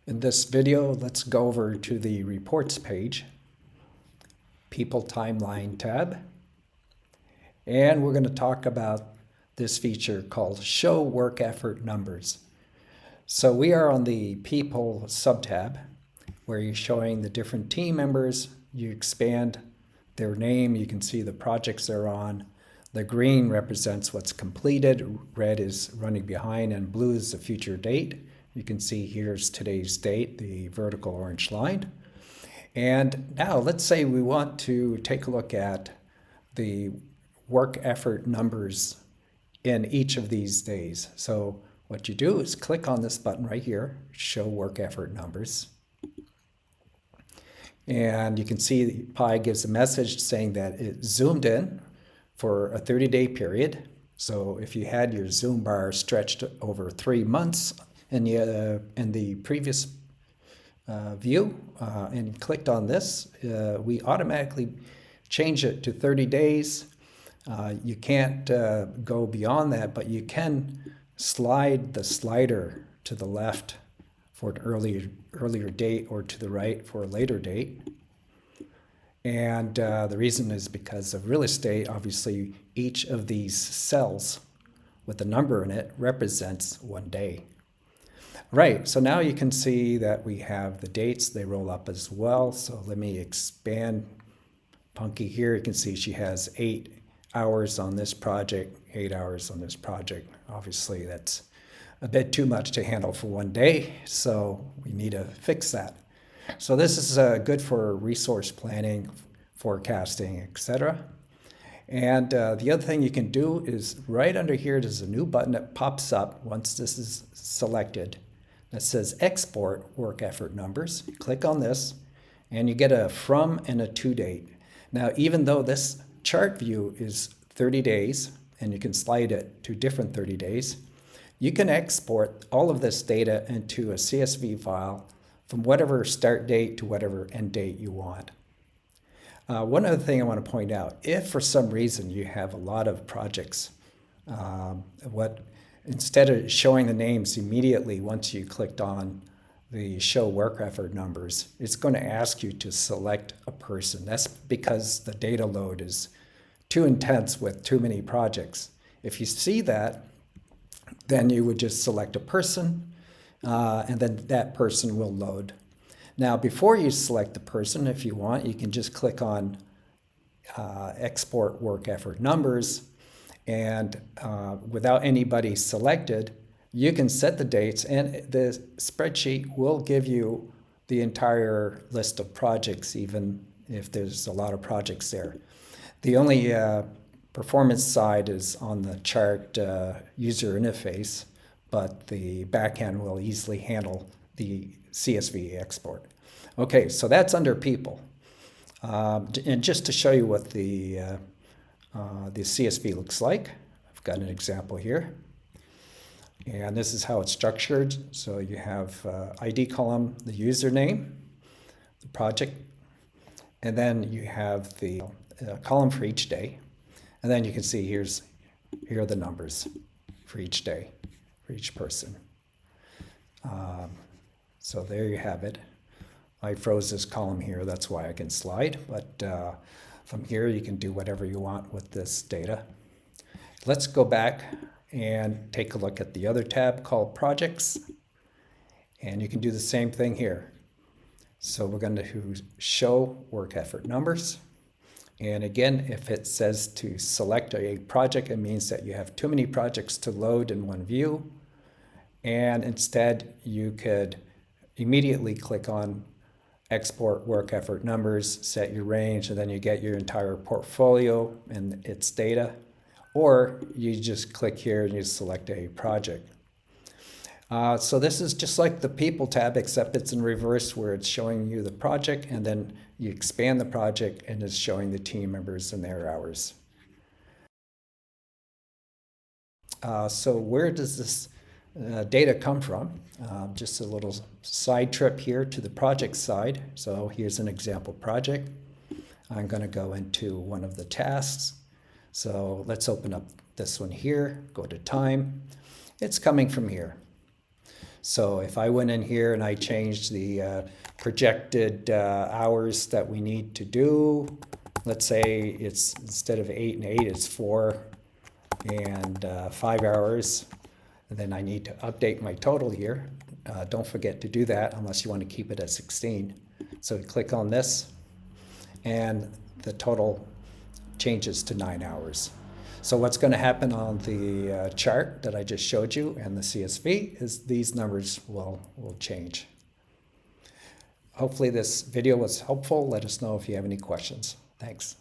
In this video, let's go over to the Reports page, People Timeline tab, and we're going to talk about this feature called Show Work Effort Numbers. So we are on the People subtab, where you're showing the different team members. You expand their name, you can see the projects they're on. The green represents what's completed, red is running behind, and blue is the future date. You can see here's today's date, the vertical orange line. And now let's say we want to take a look at the work effort numbers in each of these days. So what you do is click on this button right here, Show Work Effort Numbers. And you can see Pi gives a message saying that it zoomed in for a 30-day period. So if you had your zoom bar stretched over 3 months in the previous view and you clicked on this, we automatically change it to 30 days. You can't go beyond that, but you can slide the slider to the left for an earlier date or to the right for a later date. And the reason is because of real estate, obviously each of these cells with a number in it represents one day. Right, so now you can see that we have the dates, they roll up as well. So let me expand Punky here. You can see she has 8 hours on this project, 8 hours on this project. Obviously that's a bit too much to handle for one day, so we need to fix that. So this is good for resource planning, forecasting, etc. And the other thing you can do is right under here, there's a new button that pops up once this is selected that says Export Work Effort Numbers. Click on this and you get a from and a to date. Now, even though this chart view is 30 days and you can slide it to different 30 days, you can export all of this data into a CSV file from whatever start date to whatever end date you want. One other thing I want to point out, if for some reason you have a lot of projects, instead of showing the names immediately once you clicked on the Show Work Effort Numbers, it's going to ask you to select a person. That's because the data load is too intense with too many projects. If you see that, then you would just select a person, and then that person will load. Now, before you select the person, if you want, you can just click on Export Work Effort Numbers, and without anybody selected, you can set the dates, and the spreadsheet will give you the entire list of projects, even if there's a lot of projects there. The only performance side is on the chart user interface, but the backend will easily handle the CSV export. Okay, so that's under people. And just to show you what the CSV looks like, I've got an example here. And this is how it's structured. So you have ID column, the username, the project, and then you have the column for each day. And then you can see here are the numbers for each day, for each person. So there you have it. I froze this column here, that's why I can slide, but from here you can do whatever you want with this data. Let's go back and take a look at the other tab called Projects, and you can do the same thing here. So we're going to Show Work Effort Numbers. And again, if it says to select a project, it means that you have too many projects to load in one view. And instead, you could immediately click on Export Work Effort Numbers, set your range, and then you get your entire portfolio and its data. Or you just click here and you select a project. So this is just like the People tab, except it's in reverse, where it's showing you the project, and then you expand the project and it's showing the team members and their hours. So where does this data come from? Just a little side trip here to the project side. So here's an example project. I'm going to go into one of the tasks. So let's open up this one here, go to time. It's coming from here. So if I went in here and I changed the projected hours that we need to do, let's say it's instead of 8 and 8, it's 4 and 5 hours, and then I need to update my total here. Don't forget to do that unless you want to keep it at 16. So click on this, and the total changes to 9 hours. So what's going to happen on the chart that I just showed you and the CSV is these numbers will change. Hopefully this video was helpful. Let us know if you have any questions. Thanks.